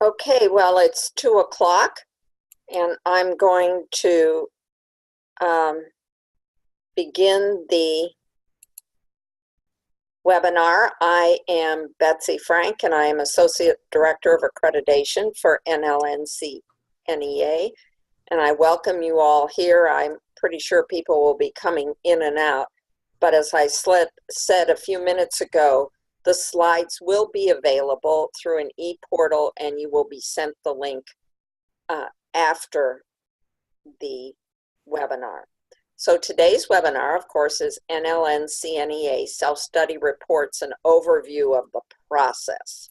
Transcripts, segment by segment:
Okay, well, it's 2 o'clock, and I'm going to begin the webinar. I am Betsy Frank, and I am Associate Director of Accreditation for NLN CNEA, and I welcome you all here. I'm pretty sure people will be coming in and out, but as I said a few minutes ago, the slides will be available through an e-portal, and you will be sent the link after the webinar. So today's webinar, of course, is NLN CNEA Self-Study Reports, an overview of the process.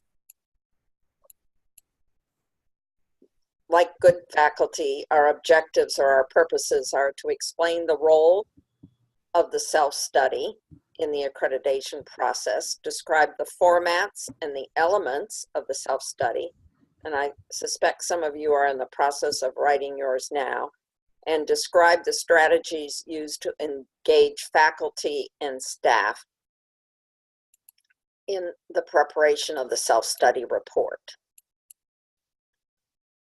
Like good faculty, our objectives or our purposes are to explain the role of the self-study in the accreditation process, describe the formats and the elements of the self-study, and I suspect some of you are in the process of writing yours now, and describe the strategies used to engage faculty and staff in the preparation of the self-study report.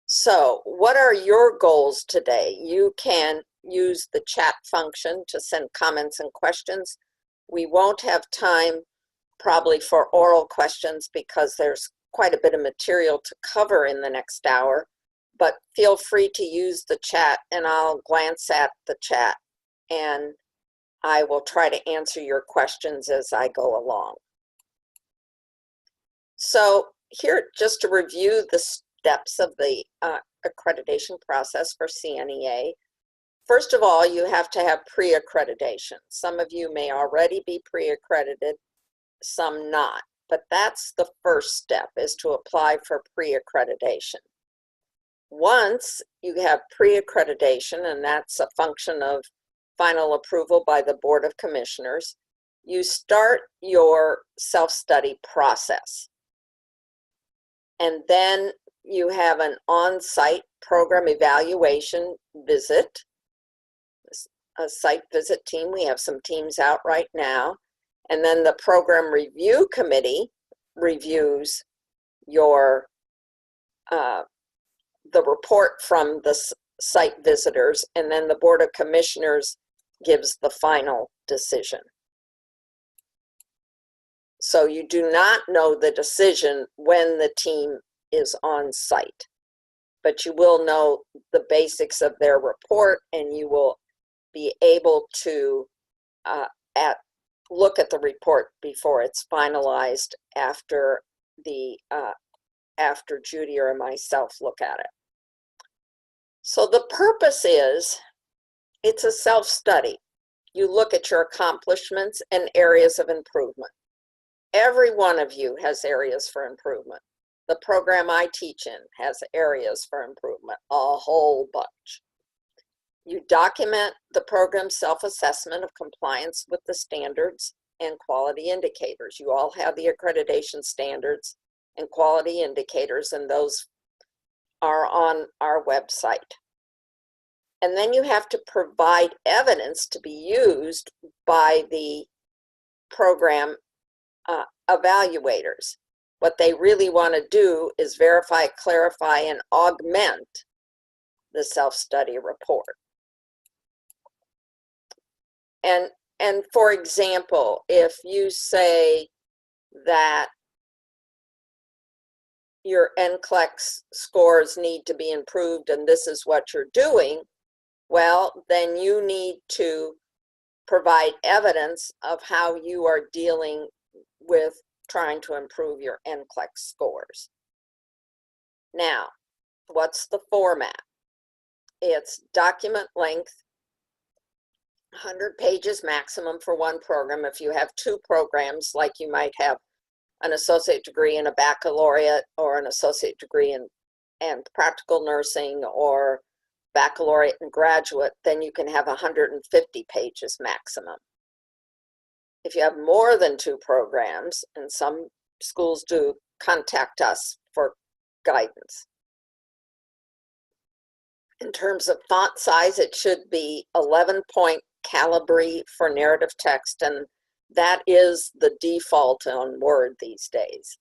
So, what are your goals today? You can use the chat function to send comments and questions. We won't have time probably for oral questions because there's quite a bit of material to cover in the next hour, but feel free to use the chat, and I'll glance at the chat and I will try to answer your questions as I go along. So here, just to review the steps of the accreditation process for CNEA. First of all, you have to have pre-accreditation. Some of you may already be pre-accredited, some not, but that's the first step, is to apply for pre-accreditation. Once you have pre-accreditation, and that's a function of final approval by the Board of Commissioners, you start your self-study process. And then you have an on-site program evaluation visit, a site visit team. We have some teams out right now. And then the program review committee reviews your the report from the site visitors, and then the Board of Commissioners gives the final decision. So you do not know the decision when the team is on site, but you will know the basics of their report, and you will be able to look at the report before it's finalized after Judy or myself look at it. So the purpose is, it's a self-study. You look at your accomplishments and areas of improvement. Every one of you has areas for improvement. The program I teach in has areas for improvement, a whole bunch. You document the program's self-assessment of compliance with the standards and quality indicators. You all have the accreditation standards and quality indicators, and those are on our website. And then you have to provide evidence to be used by the program evaluators. What they really want to do is verify, clarify, and augment the self-study report. And for example, if you say that your NCLEX scores need to be improved and this is what you're doing, well, then you need to provide evidence of how you are dealing with trying to improve your NCLEX scores. Now, what's the format? It's document length, 100 pages maximum for one program. If you have two programs, like you might have an associate degree and a baccalaureate, or an associate degree in practical nursing, or baccalaureate and graduate, then you can have 150 pages maximum. If you have more than two programs, and some schools do, contact us for guidance. In terms of font size, it should be 11-point Calibri for narrative text, and that is the default on Word these days.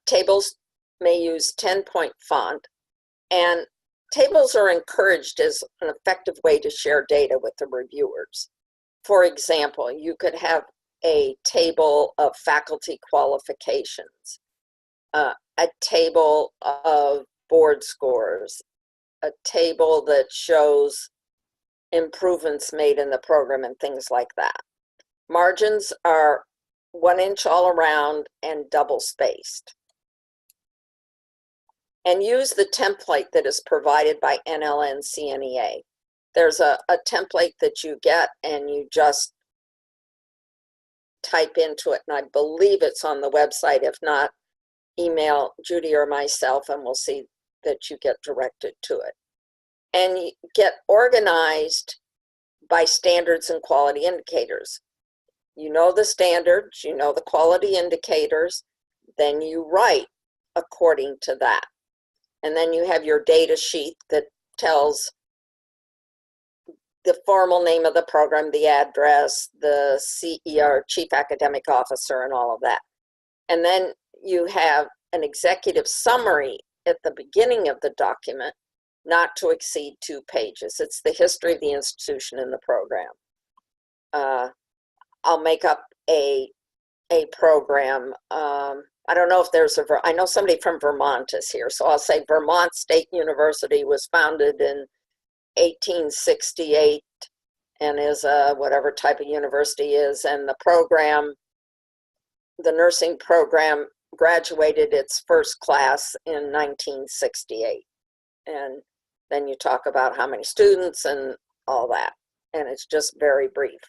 Tables may use 10-point font, and tables are encouraged as an effective way to share data with the reviewers. For example, you could have a table of faculty qualifications, a table of board scores, a table that shows improvements made in the program and things like that. Margins are 1 inch all around and double spaced. And use the template that is provided by NLN CNEA. There's a template that you get and you just type into it, and I believe it's on the website. If not, email Judy or myself and we'll see that you get directed to it. And you get organized by standards and quality indicators. You know the standards, you know the quality indicators, then you write according to that. And then you have your data sheet that tells the formal name of the program, the address, the CEO, Chief Academic Officer, and all of that. And then you have an executive summary at the beginning of the document, not to exceed 2 pages. It's the history of the institution and the program. I'll make up a program. I don't know if there's I know somebody from Vermont is here, so I'll say Vermont State University was founded in 1868 and is whatever type of university is, and the program, the nursing program, graduated its first class in 1968. And then you talk about how many students and all that, and it's just very brief.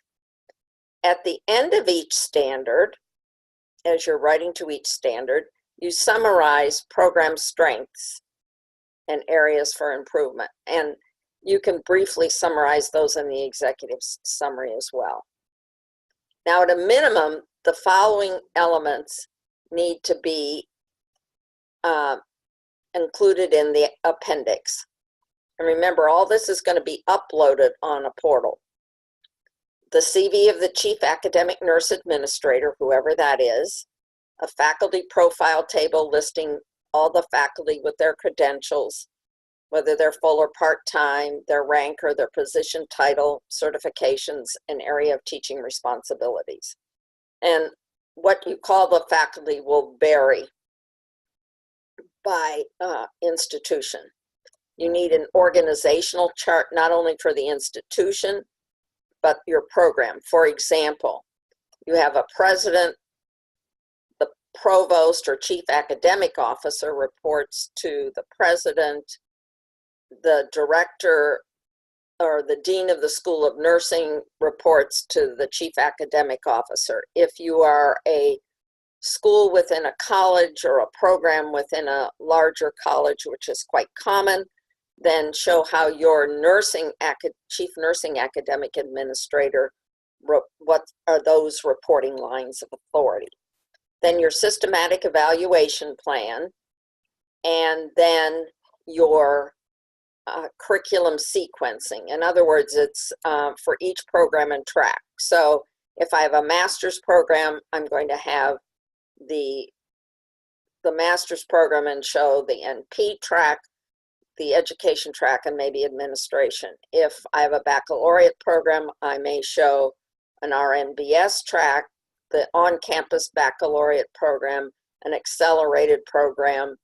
At the end of each standard, as you're writing to each standard, you summarize program strengths and areas for improvement. And you can briefly summarize those in the executive summary as well. Now, at a minimum, the following elements need to be included in the appendix. And remember, all this is going to be uploaded on a portal. The CV of the Chief Academic Nurse Administrator, whoever that is, a faculty profile table listing all the faculty with their credentials, whether they're full or part-time, their rank or their position title, certifications, and area of teaching responsibilities. And what you call the faculty will vary by institution. You need an organizational chart, not only for the institution, but your program. For example, you have a president, the provost or chief academic officer reports to the president, the director or the dean of the School of Nursing reports to the chief academic officer. If you are a school within a college or a program within a larger college, which is quite common, then show how your chief nursing academic administrator, what are those reporting lines of authority. Then your systematic evaluation plan, and then your curriculum sequencing. In other words, it's for each program and track. So if I have a master's program, I'm going to have the master's program and show the NP track, the education track, and maybe administration. If I have a baccalaureate program, I may show an RNBS track, the on-campus baccalaureate program, an accelerated program,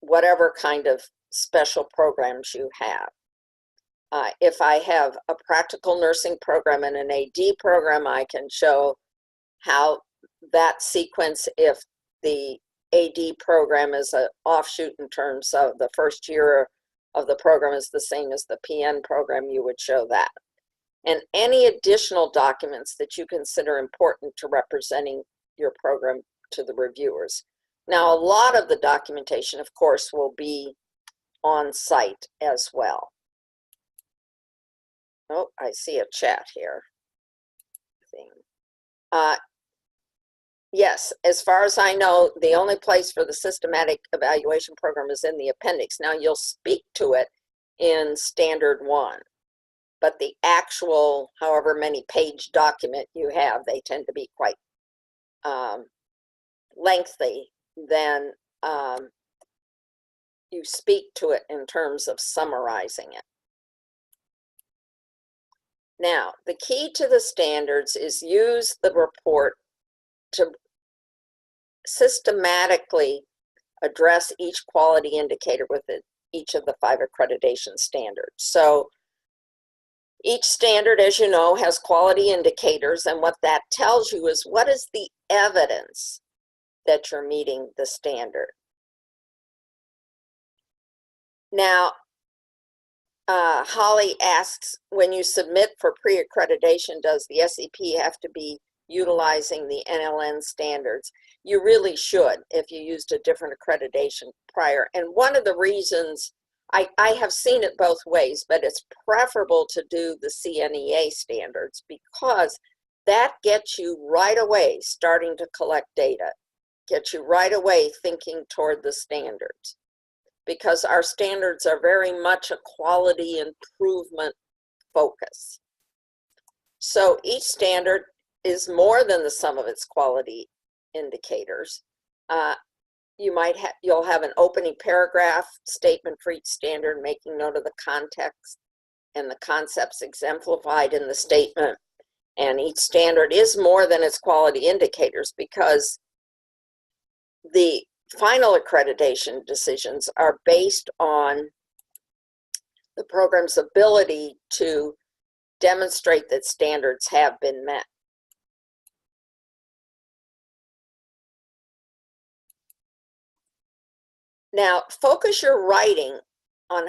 whatever kind of special programs you have. If I have a practical nursing program and an AD program, I can show how that sequence, if the AD program is an offshoot in terms of the first year of the program is the same as the PN program, you would show that. And any additional documents that you consider important to representing your program to the reviewers. Now, a lot of the documentation, of course, will be on site as well. Oh, I see a chat here. Yes, as far as I know, the only place for the systematic evaluation program is in the appendix. Now, you'll speak to it in standard 1, but the actual, however many page document you have, they tend to be quite lengthy. Then you speak to it in terms of summarizing it. Now, the key to the standards is use the report to systematically address each quality indicator within each of the 5 accreditation standards. So each standard, as you know, has quality indicators, and what that tells you is what is the evidence that you're meeting the standard. Now, Holly asks, when you submit for pre-accreditation, does the SEP have to be utilizing the NLN standards? You really should if you used a different accreditation prior. And one of the reasons, I have seen it both ways, but it's preferable to do the CNEA standards because that gets you right away starting to collect data, gets you right away thinking toward the standards, because our standards are very much a quality improvement focus. So each standard is more than the sum of its quality indicators. You'll have an opening paragraph statement for each standard, making note of the context and the concepts exemplified in the statement. And each standard is more than its quality indicators because the final accreditation decisions are based on the program's ability to demonstrate that standards have been met. Now, focus your writing on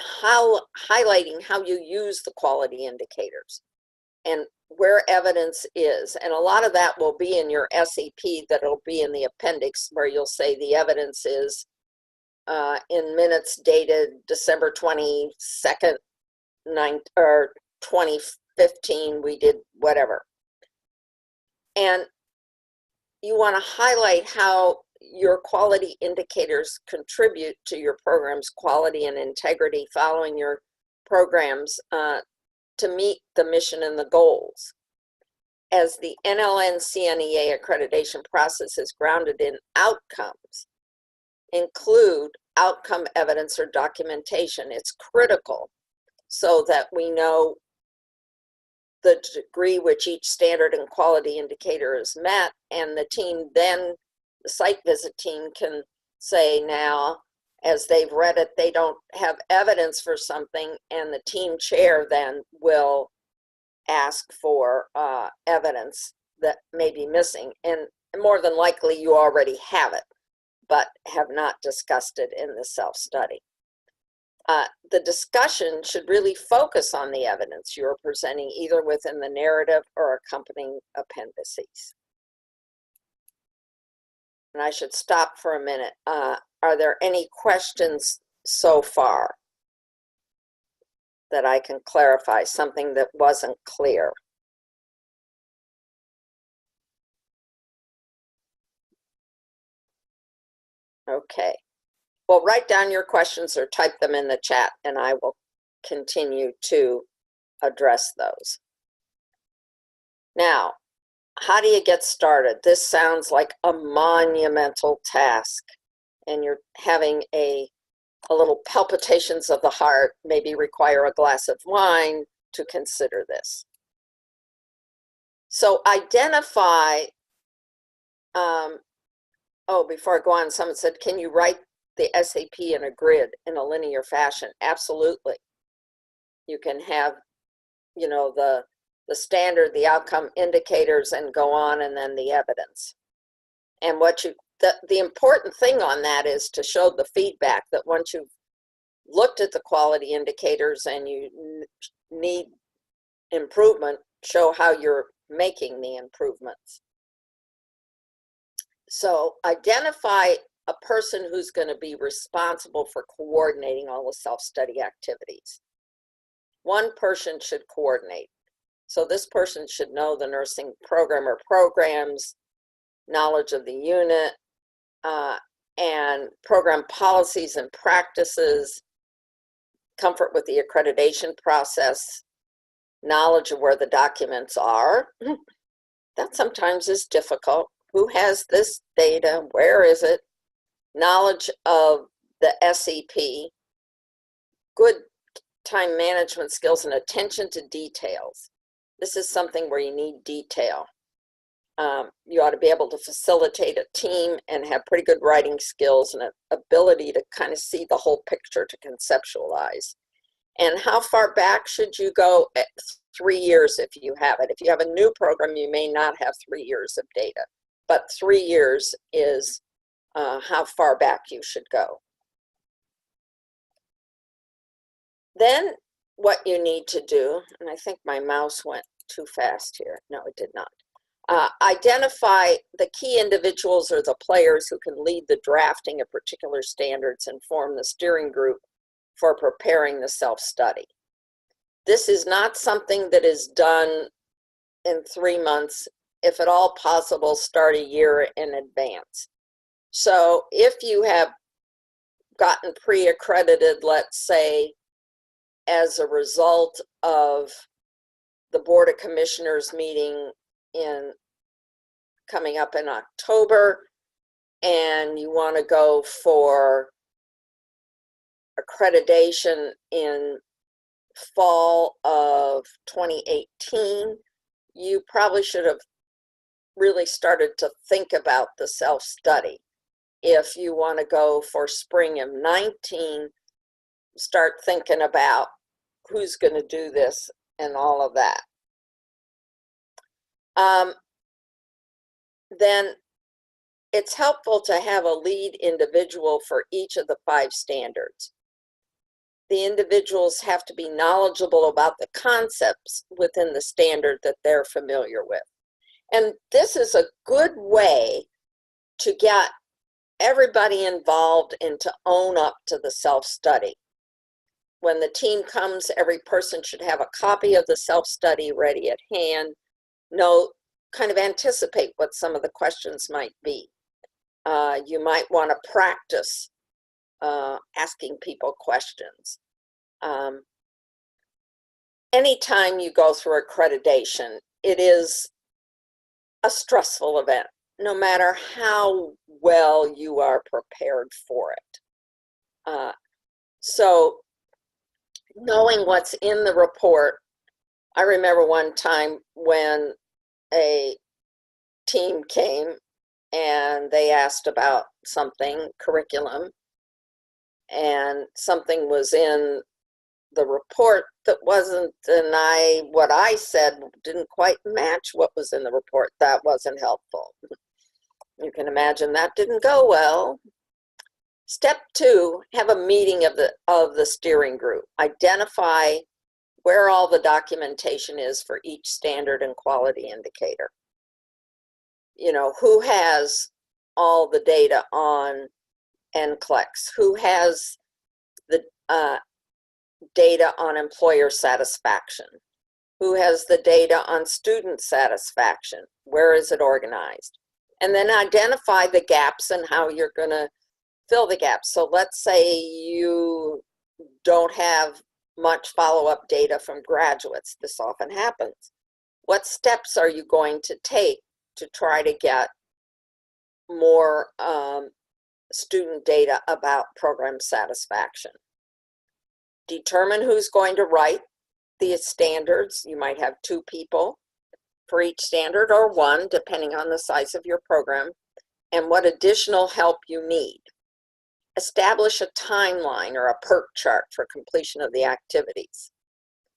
highlighting how you use the quality indicators and where evidence is. And a lot of that will be in your SEP that'll be in the appendix where you'll say the evidence is in minutes dated December 22nd, 2015, we did whatever. And you want to highlight how your quality indicators contribute to your program's quality and integrity following your programs to meet the mission and the goals. As the NLN CNEA accreditation process is grounded in outcomes, include outcome evidence or documentation. It's critical so that we know the degree which each standard and quality indicator is met, and the team then, the site visit team can say now, as they've read it, they don't have evidence for something, and the team chair then will ask for evidence that may be missing. And more than likely you already have it, but have not discussed it in the self-study. The discussion should really focus on the evidence you're presenting, either within the narrative or accompanying appendices. And I should stop for a minute. Are there any questions so far that I can clarify, something that wasn't clear? Okay. Well, write down your questions or type them in the chat, and I will continue to address those. Now, how do you get started? This sounds like a monumental task, and you're having a little palpitations of the heart, maybe require a glass of wine to consider this. So identify, before I go on, someone said, can you write the SAP in a grid in a linear fashion? Absolutely. You can have, you know, the standard, the outcome indicators, and go on, and then the evidence. And what the important thing on that is to show the feedback that once you've looked at the quality indicators and you need improvement, show how you're making the improvements. So identify a person who's going to be responsible for coordinating all the self-study activities. One person should coordinate. So this person should know the nursing program or programs, knowledge of the unit, and program policies and practices, comfort with the accreditation process, knowledge of where the documents are. That sometimes is difficult. Who has this data? Where is it? Knowledge of the SEP, good time management skills and attention to details. This is something where you need detail. You ought to be able to facilitate a team and have pretty good writing skills and an ability to kind of see the whole picture to conceptualize. And how far back should you go? At 3 years if you have it. If you have a new program, you may not have 3 years of data, but 3 years is how far back you should go. Then what you need to do, and I think my mouse went too fast here. No, it did not. Identify the key individuals or the players who can lead the drafting of particular standards and form the steering group for preparing the self-study. This is not something that is done in 3 months. If at all possible, start a year in advance. So if you have gotten pre-accredited, let's say, as a result of the Board of Commissioners meeting coming up in October, and you want to go for accreditation in fall of 2018, you probably should have really started to think about the self-study. If you want to go for spring of 19, start thinking about who's going to do this and all of that. Then it's helpful to have a lead individual for each of the 5 standards. The individuals have to be knowledgeable about the concepts within the standard that they're familiar with. And this is a good way to get everybody involved and to own up to the self-study. When the team comes, every person should have a copy of the self-study ready at hand. Kind of anticipate what some of the questions might be. You might want to practice asking people questions. Anytime you go through accreditation, it is a stressful event, no matter how well you are prepared for it. So knowing what's in the report, I remember one time when a team came and they asked about something, curriculum, and something was in the report that wasn't, and what I said didn't quite match what was in the report. That wasn't helpful. You can imagine that didn't go well. Step 2, have a meeting of the steering group. Identify where all the documentation is for each standard and quality indicator. You know, who has all the data on NCLEX? Who has the data on employer satisfaction? Who has the data on student satisfaction? Where is it organized? And then identify the gaps and how you're going to fill the gaps. So let's say you don't have much follow-up data from graduates. This often happens. What steps are you going to take to try to get more student data about program satisfaction? Determine who's going to write the standards. You might have 2 people for each standard or 1, depending on the size of your program, and what additional help you need. Establish a timeline or a PERT chart for completion of the activities.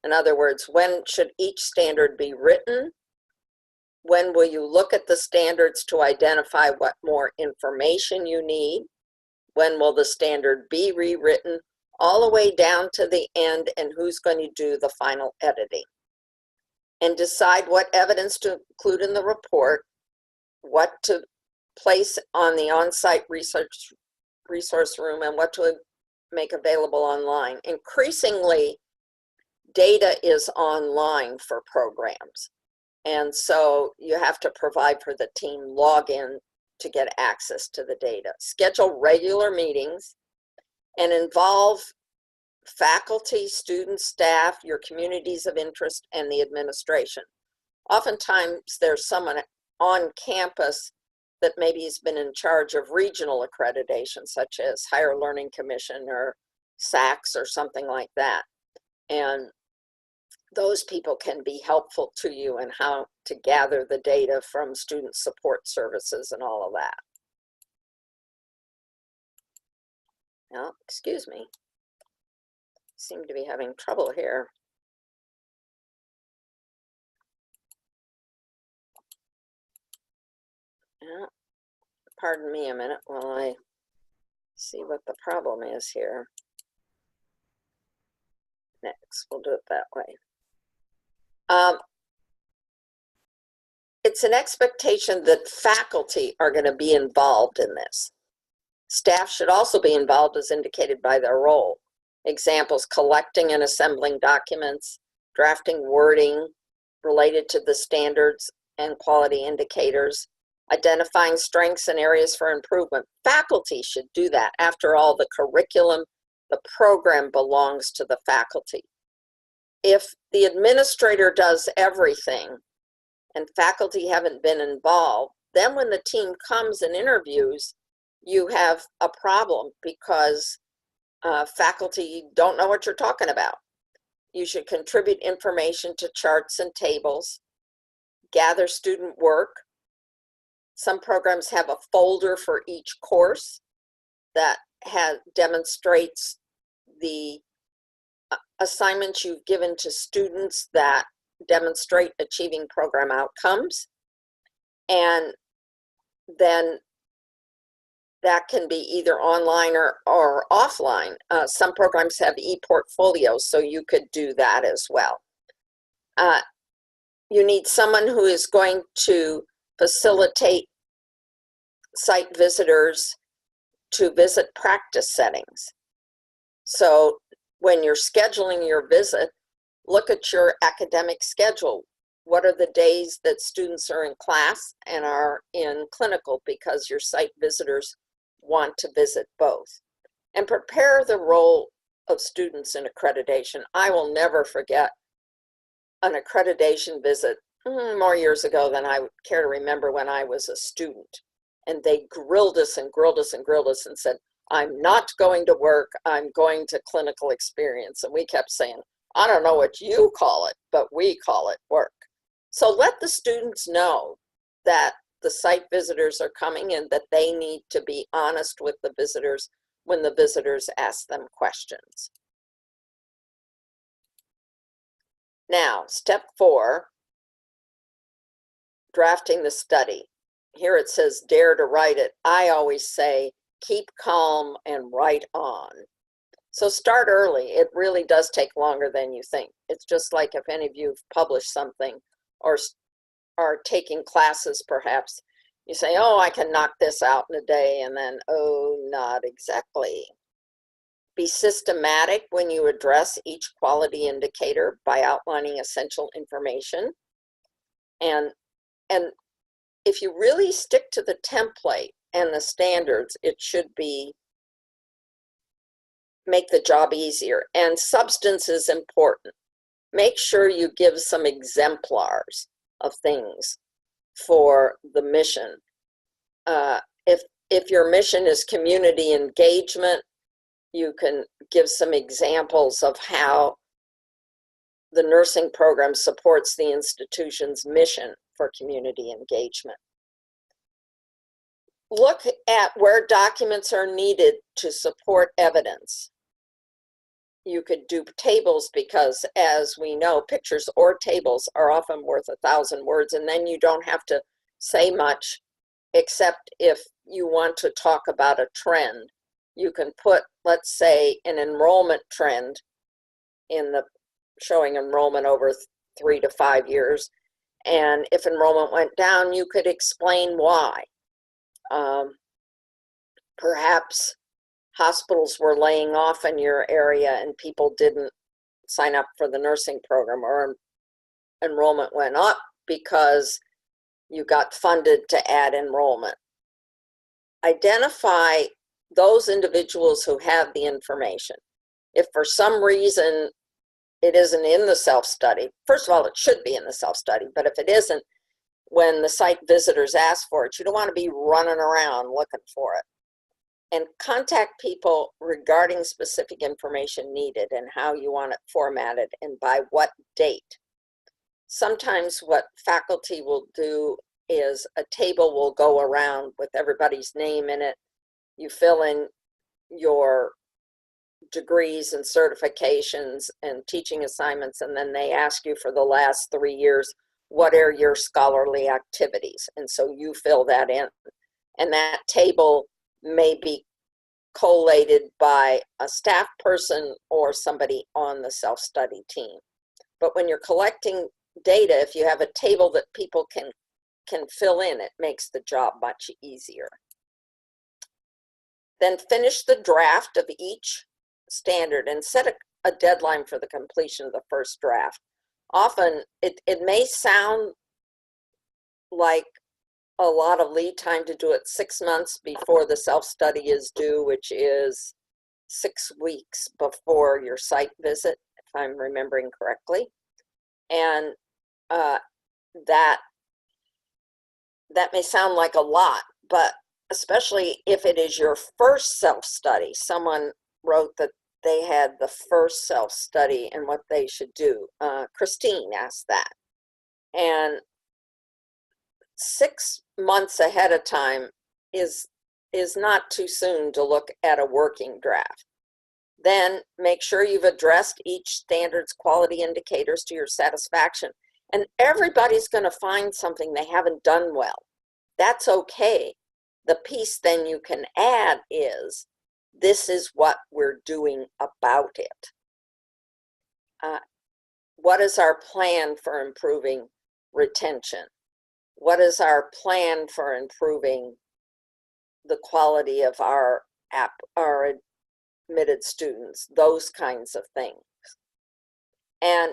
In other words, when should each standard be written? When will you look at the standards to identify what more information you need? When will the standard be rewritten? All the way down to the end, and who's going to do the final editing. And decide what evidence to include in the report, what to place on the on-site resource room, and what to make available online. Increasingly, data is online for programs. And so you have to provide for the team login to get access to the data. Schedule regular meetings and involve faculty, students, staff, your communities of interest, and the administration. Oftentimes there's someone on campus that maybe has been in charge of regional accreditation, such as Higher Learning Commission or SACS or something like that. And those people can be helpful to you in how to gather the data from student support services and all of that. Now, excuse me, seem to be having trouble here. Yeah. Pardon me a minute while I see what the problem is here. Next, we'll do it that way. It's an expectation that faculty are going to be involved in this. Staff should also be involved as indicated by their role. Examples: collecting and assembling documents, drafting wording related to the standards and quality indicators, identifying strengths and areas for improvement. Faculty should do that. After all, the curriculum, the program belongs to the faculty. If the administrator does everything and faculty haven't been involved, then when the team comes and interviews, you have a problem because faculty don't know what you're talking about. You should contribute information to charts and tables, gather student work. Some programs have a folder for each course that demonstrates the assignments you've given to students that demonstrate achieving program outcomes. And then that can be either online or offline. Some programs have e-portfolios, so you could do that as well. You need someone who is going to facilitate site visitors to visit practice settings. So when you're scheduling your visit, look at your academic schedule. What are the days that students are in class and are in clinical, because your site visitors want to visit both. And prepare the role of students in accreditation. I will never forget an accreditation visit more years ago than I would care to remember when I was a student. And they grilled us and grilled us and grilled us and said, "I'm not going to work, I'm going to clinical experience." And we kept saying, "I don't know what you call it, but we call it work." So let the students know that the site visitors are coming and that they need to be honest with the visitors when the visitors ask them questions. Now, step 4, drafting the study. Here it says, dare to write it. I always say, keep calm and write on. So start early. It really does take longer than you think. It's just like if any of you have published something or are taking classes perhaps, you say, oh, I can knock this out in a day, and then, oh, not exactly. Be systematic when you address each quality indicator by outlining essential information. And if you really stick to the template and the standards, it should make the job easier. And substance is important. Make sure you give some exemplars of things for the mission. If your mission is community engagement, you can give some examples of how the nursing program supports the institution's mission for community engagement. Look at where documents are needed to support evidence. You could do tables because, as we know, pictures or tables are often worth 1,000 words, and then you don't have to say much except if you want to talk about a trend. You can put, let's say, an enrollment trend in the showing enrollment over 3 to 5 years, and if enrollment went down, you could explain why. Perhaps hospitals were laying off in your area and people didn't sign up for the nursing program, or enrollment went up because you got funded to add enrollment. Identify those individuals who have the information. If for some reason it isn't in the self-study, first of all, it should be in the self-study, but if it isn't, when the site visitors ask for it. You don't want to be running around looking for it. And contact people regarding specific information needed and how you want it formatted and by what date. Sometimes what faculty will do is a table will go around with everybody's name in it. You fill in your degrees and certifications and teaching assignments, and then they ask you for the last 3 years, what are your scholarly activities? And so you fill that in. And that table may be collated by a staff person or somebody on the self-study team. But when you're collecting data, if you have a table that people can fill in, it makes the job much easier. Then finish the draft of each standard and set a deadline for the completion of the first draft. Often it may sound like a lot of lead time to do it 6 months before the self-study is due, which is 6 weeks before your site visit, if I'm remembering correctly. And that may sound like a lot, but especially if it is your first self-study. Someone wrote that they had the first self-study and what they should do. Christine asked that. And 6 months ahead of time is not too soon to look at a working draft. Then make sure you've addressed each standard's quality indicators to your satisfaction. And everybody's going to find something they haven't done well. That's okay. The piece then you can add is, this is what we're doing about it. What is our plan for improving retention? What is our plan for improving the quality of our admitted students? Those kinds of things. And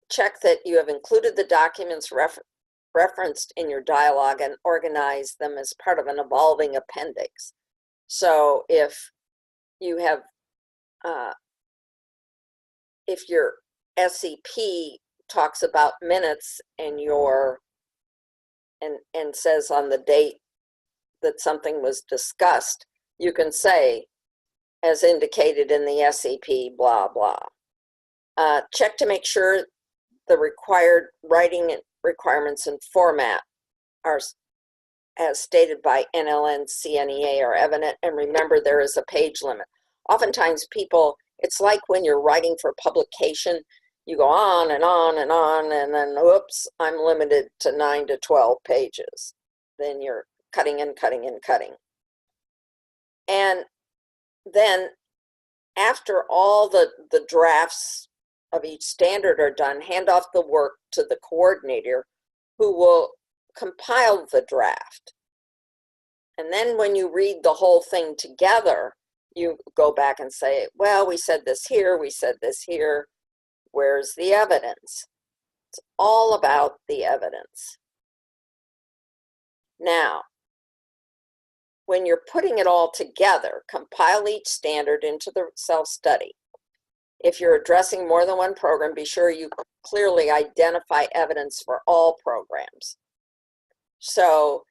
check that you have included the documents referenced in your dialogue and organize them as part of an evolving appendix. So if you have, if your SEP talks about minutes and and says on the date that something was discussed, you can say, as indicated in the SEP, blah, blah. Check to make sure the required writing requirements and format are, as stated by NLN CNEA, are evident, and remember there is a page limit. Oftentimes people, it's like when you're writing for publication, you go on and on and on, and then, whoops, I'm limited to 9 to 12 pages. Then you're cutting and cutting and cutting. And then after all the drafts of each standard are done, hand off the work to the coordinator who will compile the draft. And then when you read the whole thing together, you go back and say, well, we said this here, we said this here. Where's the evidence? It's all about the evidence. Now, when you're putting it all together, compile each standard into the self-study. If you're addressing more than one program, be sure you clearly identify evidence for all programs. So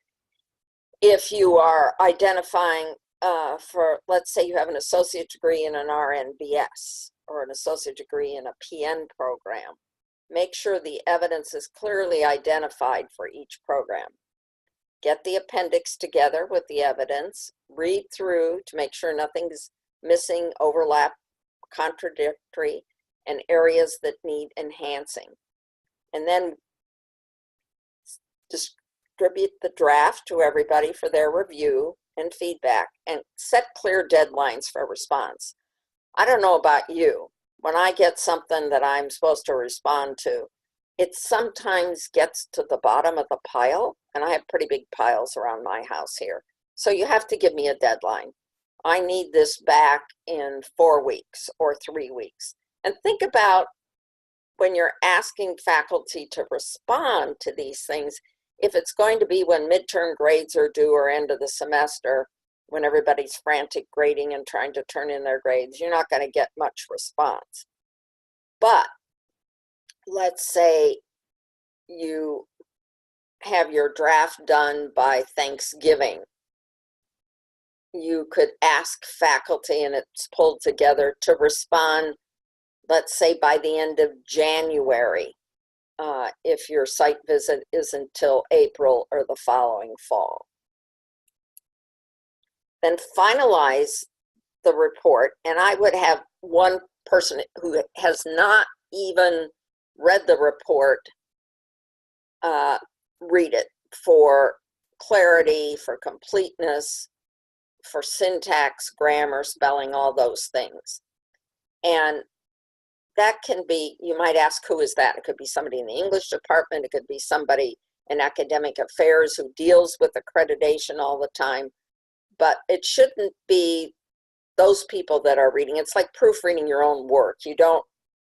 if you are identifying for, let's say you have an associate degree in an RNBS or an associate degree in a PN program, make sure the evidence is clearly identified for each program. Get the appendix together with the evidence, read through to make sure nothing's missing, overlap, contradictory, and areas that need enhancing. And then distribute the draft to everybody for their review and feedback, and set clear deadlines for response. I don't know about you, when I get something that I'm supposed to respond to, it sometimes gets to the bottom of the pile, and I have pretty big piles around my house here. So you have to give me a deadline. I need this back in 4 weeks or 3 weeks. And think about when you're asking faculty to respond to these things, if it's going to be when midterm grades are due or end of the semester, when everybody's frantic grading and trying to turn in their grades, you're not going to get much response. But let's say you have your draft done by Thanksgiving. You could ask faculty, and it's pulled together, to respond, let's say by the end of January, if your site visit is until April or the following fall. Then finalize the report, and I would have one person who has not even read the report read it for clarity, for completeness, for syntax, grammar, spelling, all those things. And that can be, you might ask, who is that? It could be somebody in the English department. It could be somebody in academic affairs who deals with accreditation all the time. But it shouldn't be those people that are reading. It's like proofreading your own work. You don't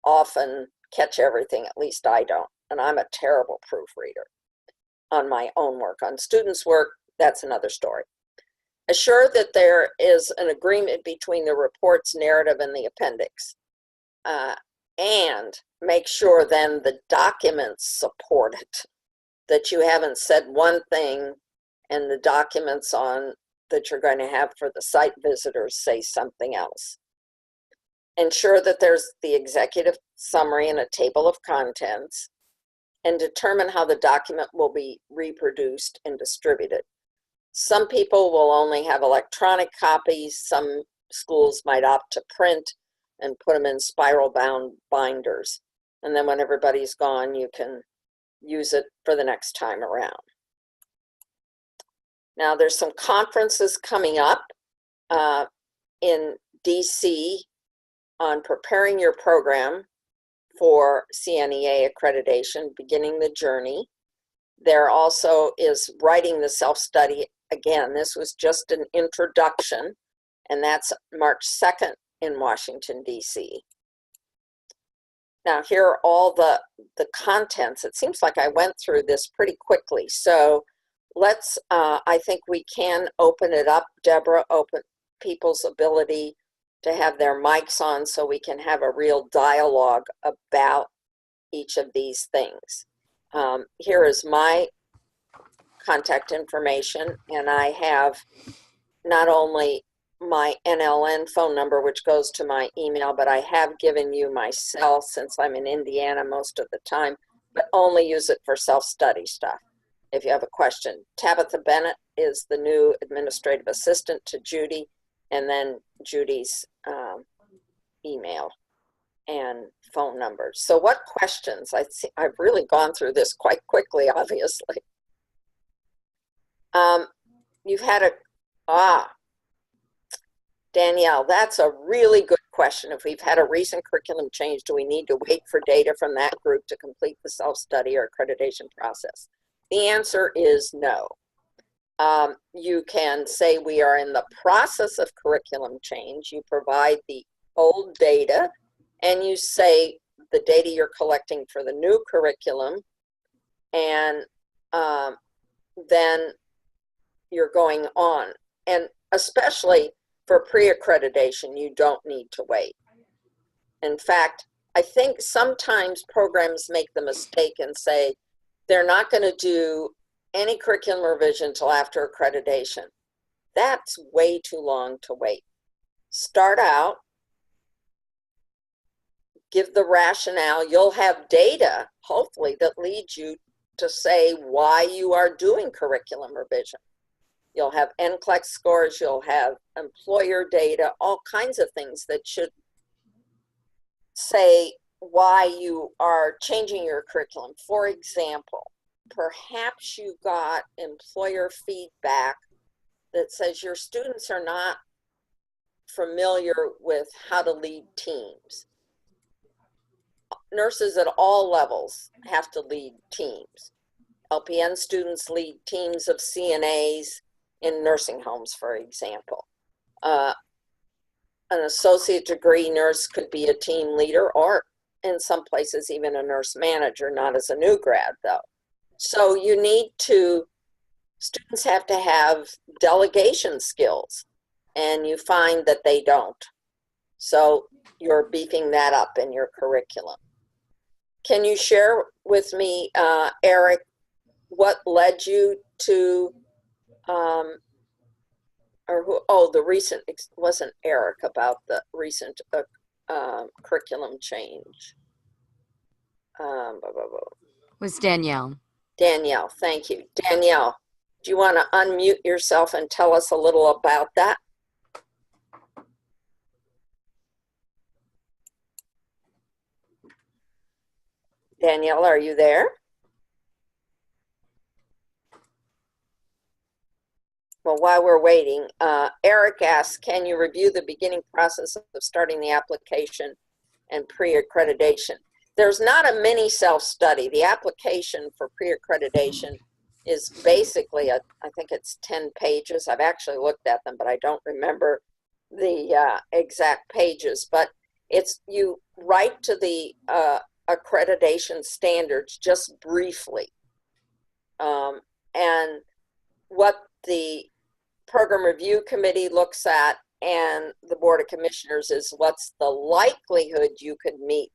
often catch everything, at least I don't. And I'm a terrible proofreader on my own work. On students' work, that's another story. Assure that there is an agreement between the report's narrative and the appendix. And make sure then the documents support it, that you haven't said one thing and the documents that you're going to have for the site visitors say something else. Ensure that there's the executive summary and a table of contents, and determine how the document will be reproduced and distributed. Some people will only have electronic copies. Some schools might opt to print and put them in spiral bound binders. And then when everybody's gone, you can use it for the next time around. Now there's some conferences coming up in DC on preparing your program for CNEA accreditation, beginning the journey. There also is writing the self-study. Again, this was just an introduction, and that's March 2nd in Washington, D.C. Now, here are all the contents. It seems like I went through this pretty quickly. So let's, I think we can open it up. Deborah, open people's ability to have their mics on so we can have a real dialogue about each of these things. Here is my contact information, and I have not only my NLN phone number, which goes to my email, but I have given you my cell since I'm in Indiana most of the time, but only use it for self-study stuff. If you have a question, Tabitha Bennett is the new administrative assistant to Judy, and then Judy's email and phone numbers. So what questions? I've really gone through this quite quickly, obviously. You've had Danielle, that's a really good question. If we've had a recent curriculum change, do we need to wait for data from that group to complete the self-study or accreditation process? The answer is no. You can say we are in the process of curriculum change. You provide the old data, and you say the data you're collecting for the new curriculum, and then you're going on. And especially for pre-accreditation, you don't need to wait. In fact, I think sometimes programs make the mistake and say they're not going to do any curriculum revision until after accreditation. That's way too long to wait. Start out, give the rationale. You'll have data, hopefully, that leads you to say why you are doing curriculum revision. You'll have NCLEX scores, you'll have employer data, all kinds of things that should say why you are changing your curriculum. For example, perhaps you got employer feedback that says your students are not familiar with how to lead teams. Nurses at all levels have to lead teams. LPN students lead teams of CNAs in nursing homes, for example. An associate degree nurse could be a team leader, or in some places even a nurse manager, not as a new grad though. So you need to, students have to have delegation skills, and you find that they don't. So you're beefing that up in your curriculum. Can you share with me, Eric, what led you to, the recent, wasn't Eric about the recent curriculum change? Was Danielle. Danielle, thank you. Danielle, do you want to unmute yourself and tell us a little about that? Danielle, are you there? Well, while we're waiting, Eric asks, can you review the beginning process of starting the application and pre-accreditation? There's not a mini self-study. The application for pre-accreditation is basically, I think it's 10 pages. I've actually looked at them, but I don't remember the exact pages. But it's, you write to the accreditation standards just briefly. And what the program review committee looks at and the Board of Commissioners is what's the likelihood you could meet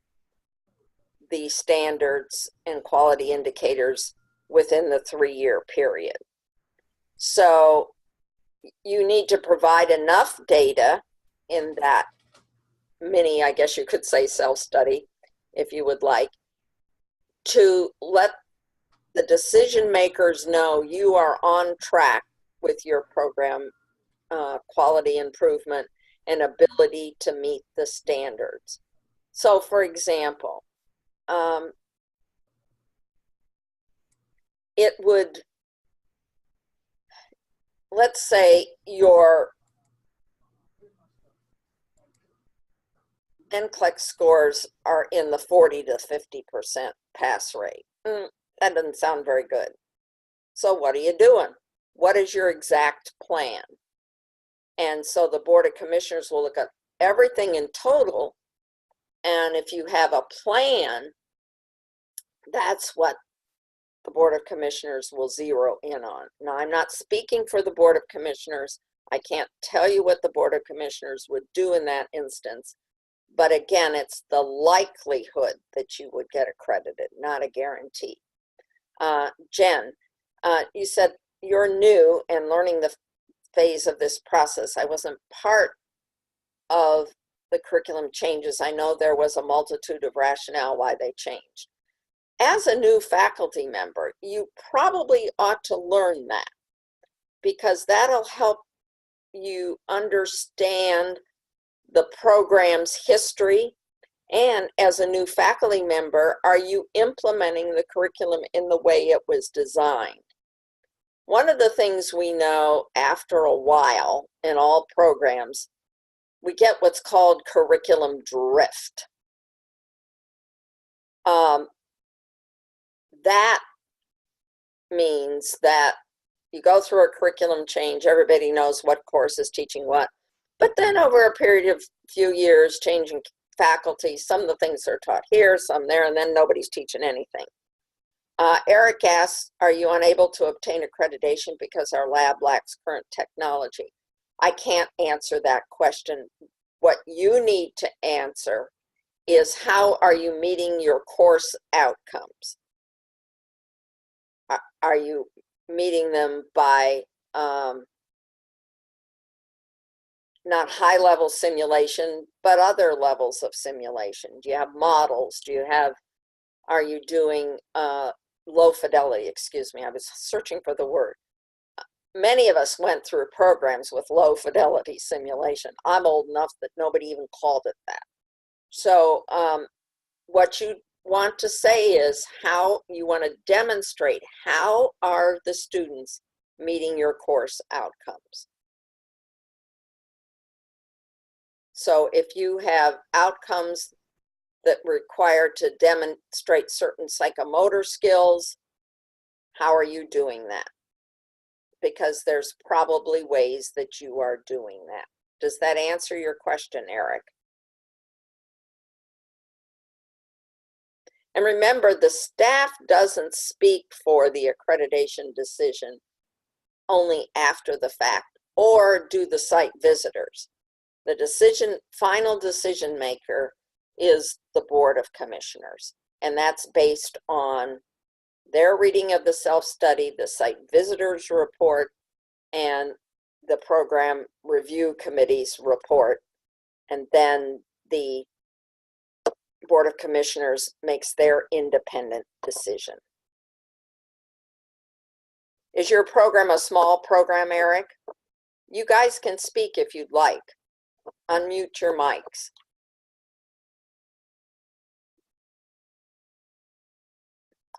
the standards and quality indicators within the 3-year period. So you need to provide enough data in that mini, I guess you could say, self-study, if you would like, to let the decision makers know you are on track with your program quality improvement and ability to meet the standards. So for example, it would, let's say your NCLEX scores are in the 40 to 50% pass rate. That doesn't sound very good. So what are you doing? What is your exact plan? And so the Board of Commissioners will look at everything in total, and if you have a plan, that's what the Board of Commissioners will zero in on. Now, I'm not speaking for the Board of Commissioners. I can't tell you what the Board of Commissioners would do in that instance, but again, it's the likelihood that you would get accredited, not a guarantee. Jen, you said you're new and learning the phase of this process. I wasn't part of the curriculum changes. I know there was a multitude of rationale why they changed. As a new faculty member, you probably ought to learn that, because that'll help you understand the program's history. And as a new faculty member, are you implementing the curriculum in the way it was designed? One of the things we know after a while in all programs, we get what's called curriculum drift. That means that you go through a curriculum change, everybody knows what course is teaching what, but then over a period of few years, changing faculty, some of the things are taught here, some there, and then nobody's teaching anything. Eric asks, are you unable to obtain accreditation because our lab lacks current technology? I can't answer that question. What you need to answer is, how are you meeting your course outcomes? Are you meeting them by not high-level simulation, but other levels of simulation? Do you have models? Are you doing low fidelity, excuse me, I was searching for the word. Many of us went through programs with low fidelity simulation. I'm old enough that nobody even called it that. So what you want to say is, how you want to demonstrate how are the students meeting your course outcomes. So if you have outcomes that require to demonstrate certain psychomotor skills, how are you doing that? Because there's probably ways that you are doing that. Does that answer your question, Eric? And remember, the staff doesn't speak for the accreditation decision only after the fact, or do the site visitors. The final decision maker is the Board of Commissioners, and that's based on their reading of the self-study, the site visitors report, and the program review committee's report. And then the Board of Commissioners makes their independent decision. Is your program a small program, Eric? You guys can speak if you'd like. Unmute your mics.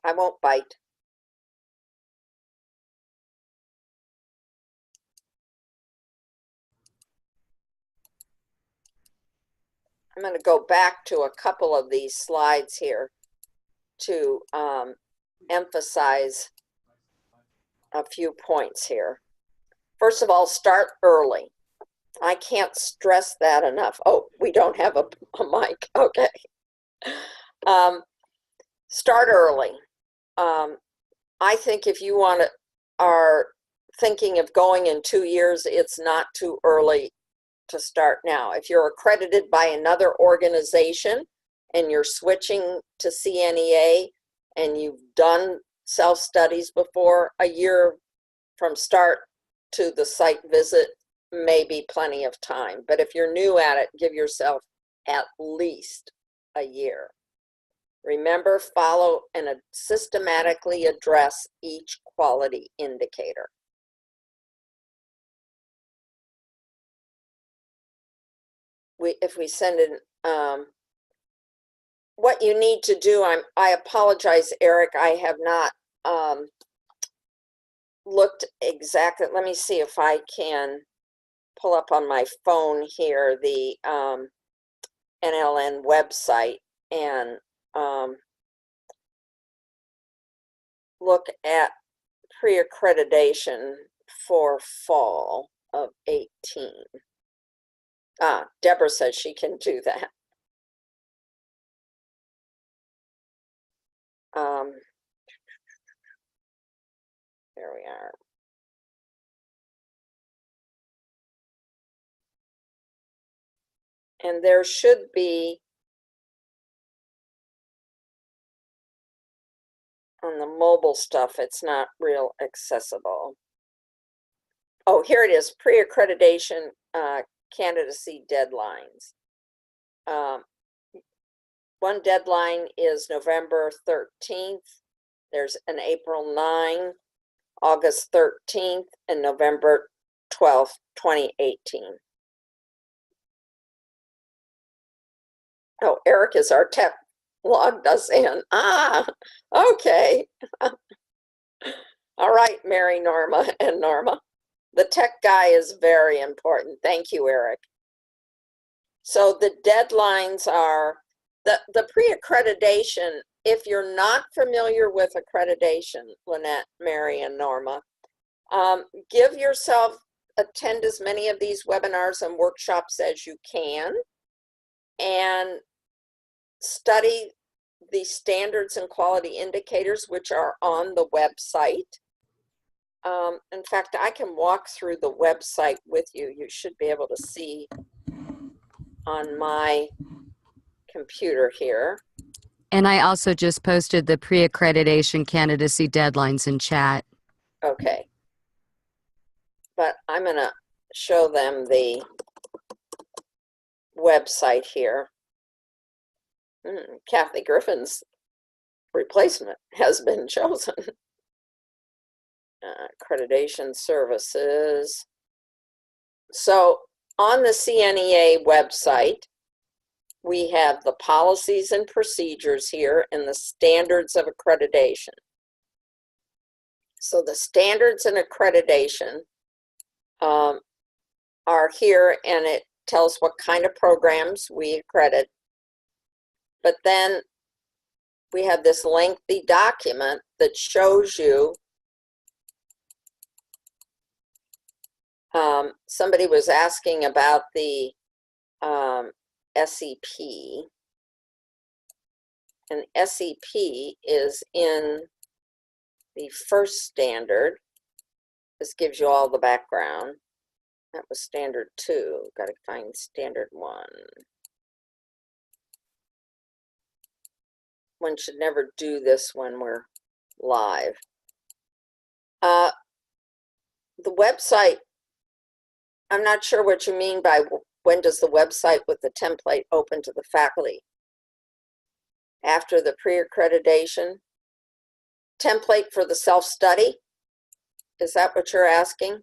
I won't bite. I'm going to go back to a couple of these slides here to emphasize a few points here. First of all, start early. I can't stress that enough. Oh, we don't have a mic. Okay. Start early. I think if you are thinking of going in 2 years, it's not too early to start now. If you're accredited by another organization and you're switching to CNEA and you've done self-studies before, a year from start to the site visit may be plenty of time. But if you're new at it, give yourself at least a year. Remember, follow and systematically address each quality indicator. If we send in, what you need to do, I apologize, Eric, I have not looked exactly. Let me see if I can pull up on my phone here the NLN website and look at pre-accreditation for fall of 18. Deborah says she can do that. There we are. And there should be on the mobile stuff, it's not real accessible. Oh, here it is, pre-accreditation candidacy deadlines. One deadline is November 13th. There's an April 9, August 13th, and November 12th, 2018. Oh, Eric is our tech, logged us in. Okay. All right, Mary, Norma, and Norma. The tech guy is very important. Thank you, Eric. So the deadlines are, the pre-accreditation, if you're not familiar with accreditation, Lynette, Mary, and Norma, give yourself, attend as many of these webinars and workshops as you can, and study the standards and quality indicators which are on the website. In fact, I can walk through the website with you. You should be able to see on my computer here. And I also just posted the pre-accreditation candidacy deadlines in chat. Okay. But I'm going to show them the website here. Kathy Griffin's replacement has been chosen. Accreditation services. So on the CNEA website, we have the policies and procedures here and the standards of accreditation. So the standards and accreditation are here, and it tells what kind of programs we accredit. But then we have this lengthy document that shows you, somebody was asking about the SEP, and SEP is in the first standard. This gives you all the background. That was standard 2. Got to find standard 1. One should never do this when we're live. The website, I'm not sure what you mean by when does the website with the template open to the faculty? After the pre-accreditation? Template for the self-study? Is that what you're asking?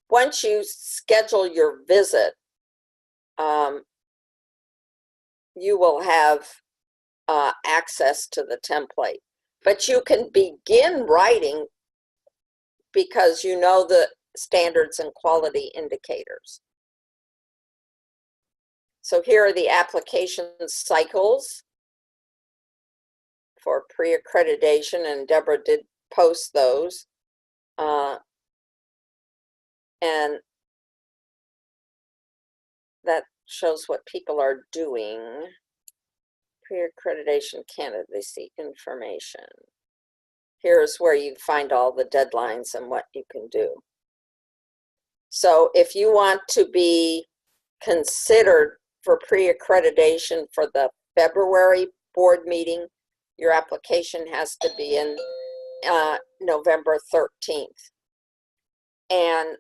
Once you schedule your visit, you will have access to the template. But you can begin writing because you know the standards and quality indicators. So here are the application cycles for pre-accreditation, and Deborah did post those. And that shows what people are doing. Pre-accreditation candidacy information. Here's where you find all the deadlines and what you can do. So if you want to be considered for pre-accreditation for the February board meeting, your application has to be in November 13th. And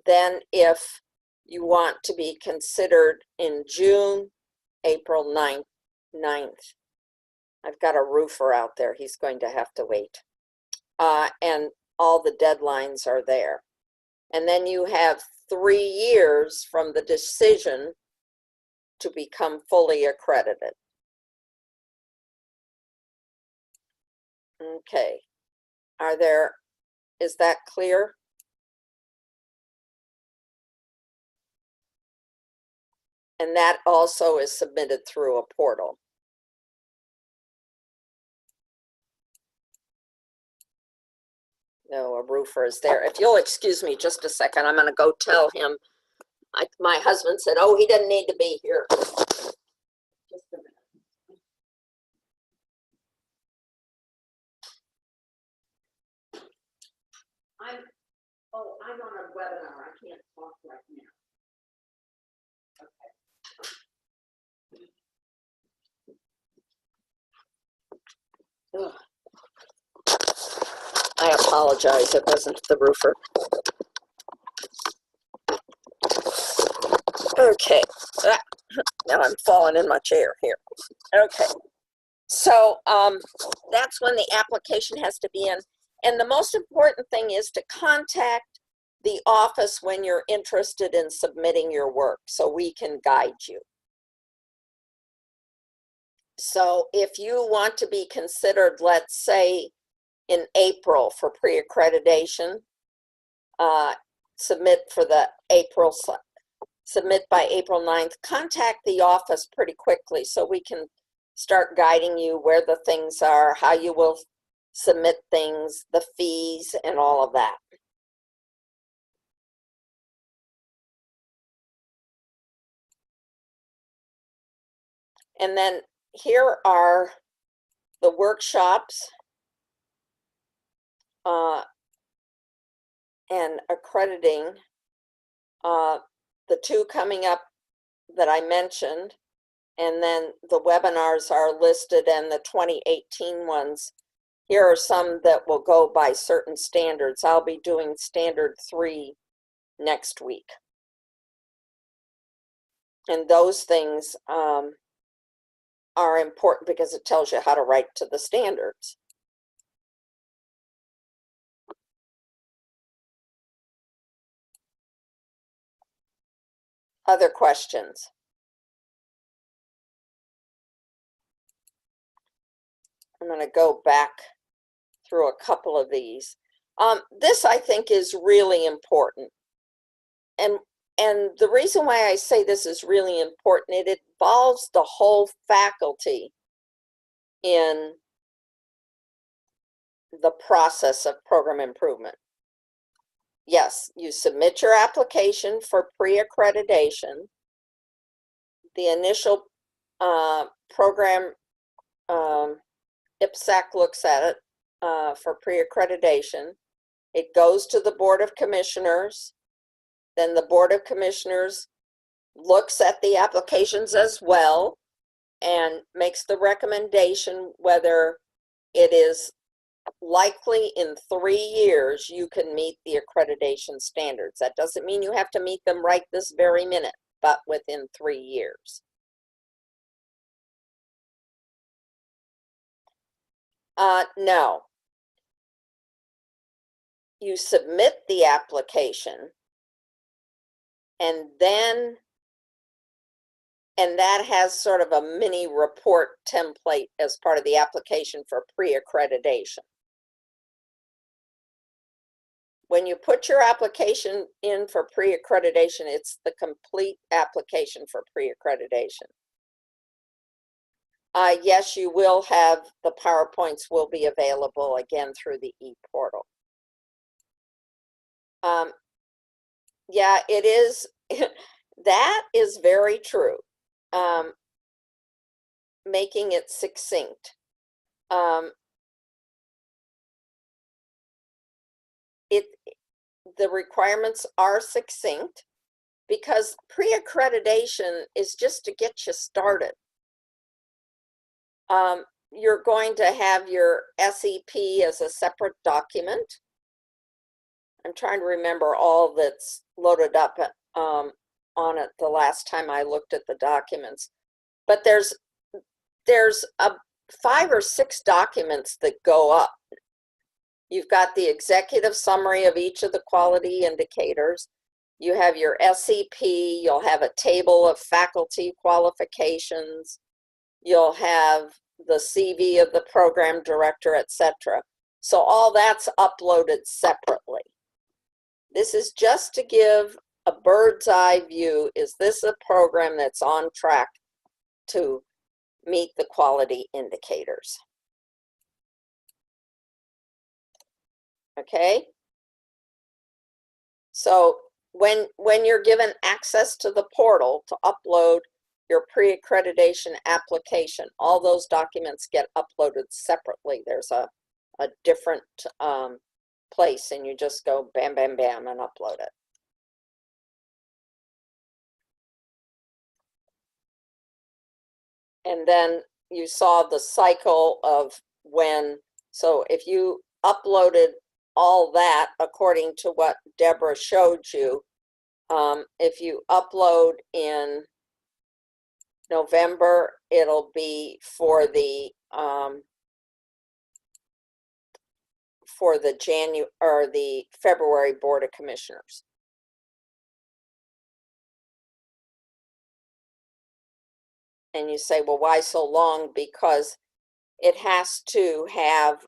then if you want to be considered in June, April 9th. I've got a roofer out there. He's going to have to wait. And all the deadlines are there. And then you have 3 years from the decision to become fully accredited. Okay. Is that clear? And that also is submitted through a portal. No, a roofer is there. If you'll excuse me just a second, I'm going to go tell him. My husband said, oh, he doesn't need to be here. Just a minute. I'm on a webinar. I can't talk right now. Okay. Ugh. I apologize. It wasn't the roofer. Okay. Now I'm falling in my chair here. Okay. So that's when the application has to be in. And the most important thing is to contact the office when you're interested in submitting your work so we can guide you. So if you want to be considered, let's say, in April for pre-accreditation, submit by April 9th, contact the office pretty quickly so we can start guiding you where the things are, how you will submit things, the fees, and all of that. And then here are the workshops and accrediting. The 2 coming up that I mentioned, and then the webinars are listed, and the 2018 ones. Here are some that will go by certain standards. I'll be doing standard 3 next week. And those things are important because it tells you how to write to the standards. Other questions? I'm going to go back through a couple of these. This, I think, is really important. And the reason why I say this is really important, it involves the whole faculty in the process of program improvement. Yes, you submit your application for pre-accreditation. The initial program, IPSAC looks at it for pre-accreditation. It goes to the Board of Commissioners. Then the Board of Commissioners looks at the applications as well and makes the recommendation whether it is likely in 3 years you can meet the accreditation standards. That doesn't mean you have to meet them right this very minute, but within 3 years. No. You submit the application, and that has sort of a mini report template as part of the application for pre-accreditation. When you put your application in for pre-accreditation, it's the complete application for pre-accreditation. Yes, you will have, the PowerPoints will be available again through the e-portal. Yeah, it is. That is very true. Making it succinct. The requirements are succinct because pre-accreditation is just to get you started. You're going to have your SEP as a separate document. I'm trying to remember all that's loaded up on it the last time I looked at the documents. But there's 5 or 6 documents that go up. You've got the executive summary of each of the quality indicators. You have your SEP. You'll have a table of faculty qualifications. You'll have the CV of the program director, etc. So all that's uploaded separately. This is just to give a bird's eye view. Is this a program that's on track to meet the quality indicators? Okay. So when you're given access to the portal to upload your pre-accreditation application, all those documents get uploaded separately. There's a different place, and you just go bam, bam, bam, and upload it. And then you saw the cycle of when, so if you uploaded all that according to what Deborah showed you, if you upload in November, it'll be for the January or the February Board of Commissioners. And you say, well, why so long? Because it has to have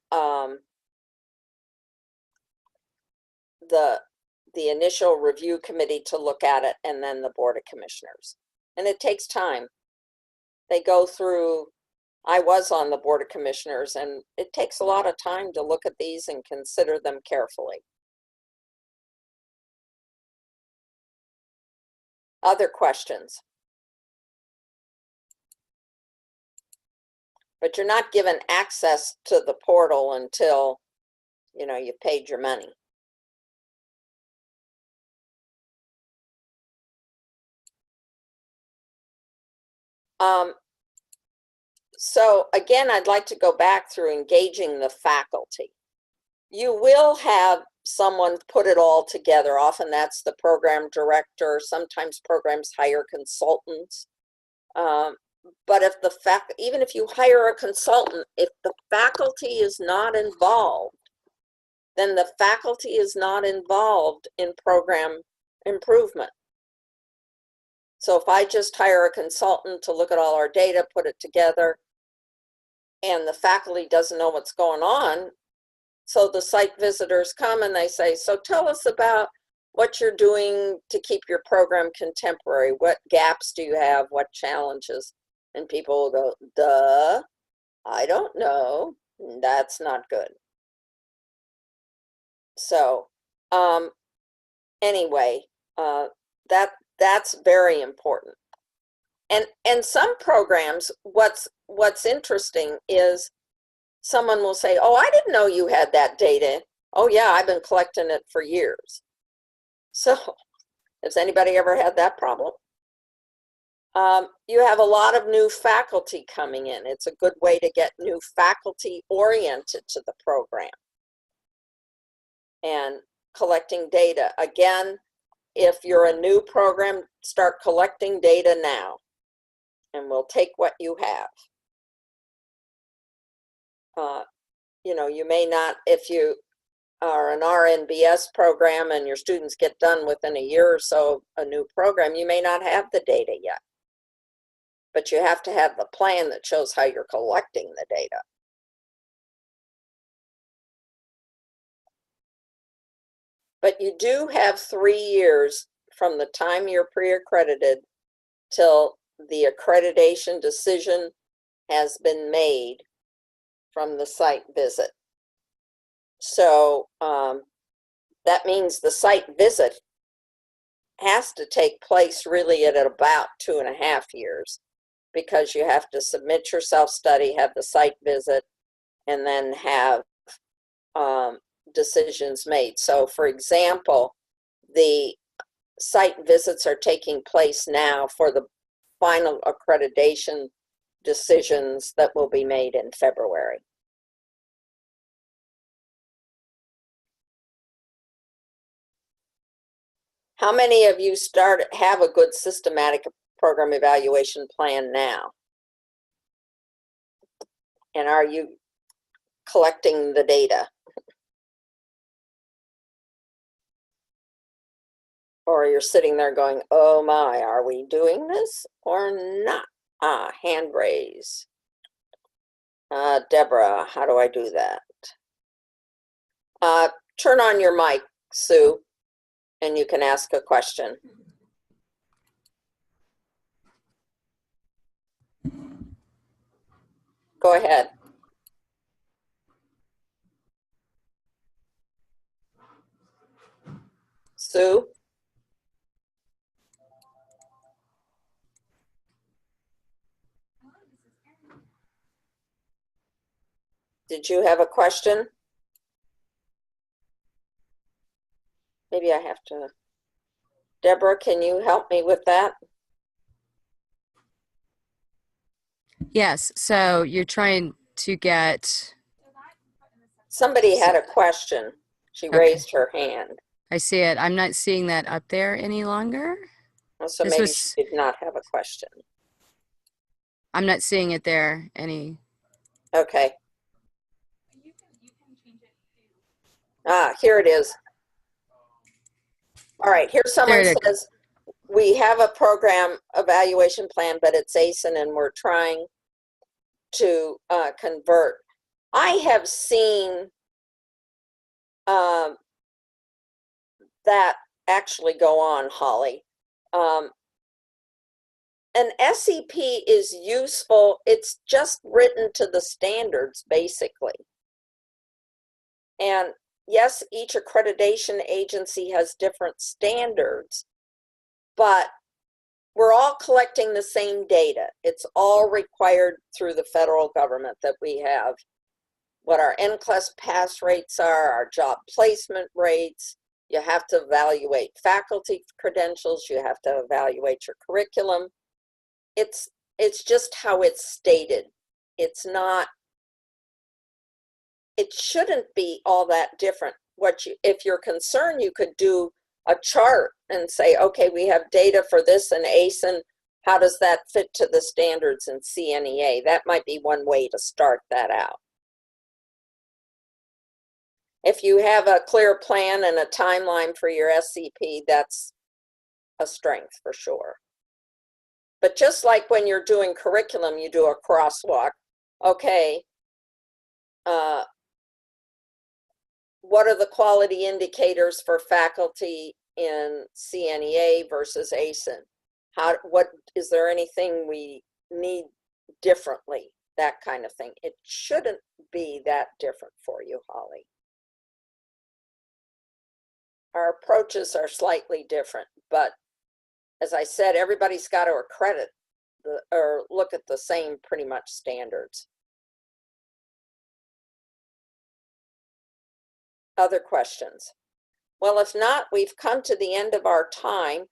the initial review committee to look at it, and then the Board of Commissioners. And it takes time. They go through, I was on the Board of Commissioners, and it takes a lot of time to look at these and consider them carefully. Other questions? But you're not given access to the portal until, you know, you've paid your money. So again, I'd like to go back through engaging the faculty. You will have someone put it all together. Often that's the program director. Sometimes programs hire consultants. But if even if you hire a consultant, if the faculty is not involved, then the faculty is not involved in program improvement. So if I just hire a consultant to look at all our data, put it together, and the faculty doesn't know what's going on, so the site visitors come and they say, so tell us about what you're doing to keep your program contemporary. What gaps do you have? What challenges? And people will go, duh, I don't know. That's not good. So anyway, that's very important. And some programs, what's interesting is someone will say, oh, I didn't know you had that data. Oh yeah, I've been collecting it for years. So has anybody ever had that problem? You have a lot of new faculty coming in. It's a good way to get new faculty oriented to the program and collecting data. Again, if you're a new program, start collecting data now, and we'll take what you have. You know, you may not, if you are an RNBS program and your students get done within a year or so of a new program, you may not have the data yet. But you have to have the plan that shows how you're collecting the data. But you do have 3 years from the time you're pre-accredited till the accreditation decision has been made from the site visit. So that means the site visit has to take place really at about 2.5 years, because you have to submit your self-study, have the site visit, and then have decisions made. So for example, the site visits are taking place now for the final accreditation decisions that will be made in February. How many of you have a good systematic program evaluation plan now? And are you collecting the data? Or you're sitting there going, oh my, are we doing this or not? Hand raise. Deborah, how do I do that? Turn on your mic, Sue, and you can ask a question. Go ahead. Sue? Did you have a question? Maybe I have to. Deborah, can you help me with that? Yes, so you're trying to get... Somebody had a question. She raised her hand. I see it. I'm not seeing that up there any longer. So maybe she did not have a question. I'm not seeing it there any. Okay. Here it is. All right, here someone says, we have a program evaluation plan, but it's ASIN and we're trying to convert. I have seen that actually go on, Holly. An SEP is useful. It's just written to the standards, basically. And yes, each accreditation agency has different standards, but we're all collecting the same data. It's all required through the federal government that we have what our NCLEX pass rates are, our job placement rates. You have to evaluate faculty credentials. You have to evaluate your curriculum. It's just how it's stated. It's not, it shouldn't be all that different. If you're concerned, you could do a chart and say, okay, we have data for this in ASIN. How does that fit to the standards in CNEA? That might be one way to start that out. If you have a clear plan and a timeline for your SCP, that's a strength for sure. But just like when you're doing curriculum, you do a crosswalk. Okay, what are the quality indicators for faculty in CNEA versus ASIN? Is there anything we need differently? That kind of thing. It shouldn't be that different for you, Holly. Our approaches are slightly different, but as I said, everybody's got to accredit or look at the same pretty much standards. Other questions? Well, if not, we've come to the end of our time.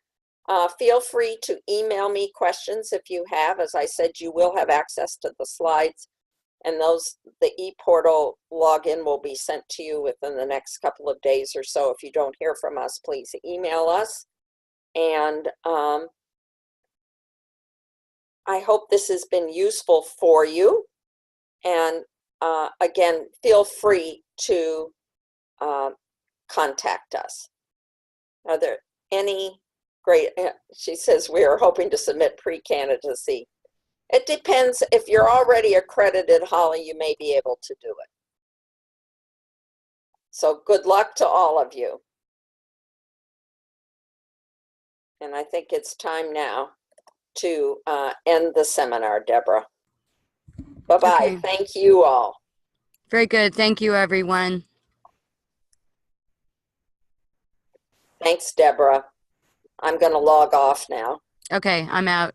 Feel free to email me questions if you have. As I said, you will have access to the slides, and the ePortal login will be sent to you within the next couple of days or so. If you don't hear from us, please email us. And I hope this has been useful for you. And again, feel free to contact us. Are there any great, she says we are hoping to submit pre-candidacy. It depends. If you're already accredited, Holly, you may be able to do it. So good luck to all of you. And I think it's time now to end the seminar, Deborah. Bye-bye. Okay. Thank you all. Very good. Thank you, everyone. Thanks, Deborah. I'm going to log off now. Okay, I'm out.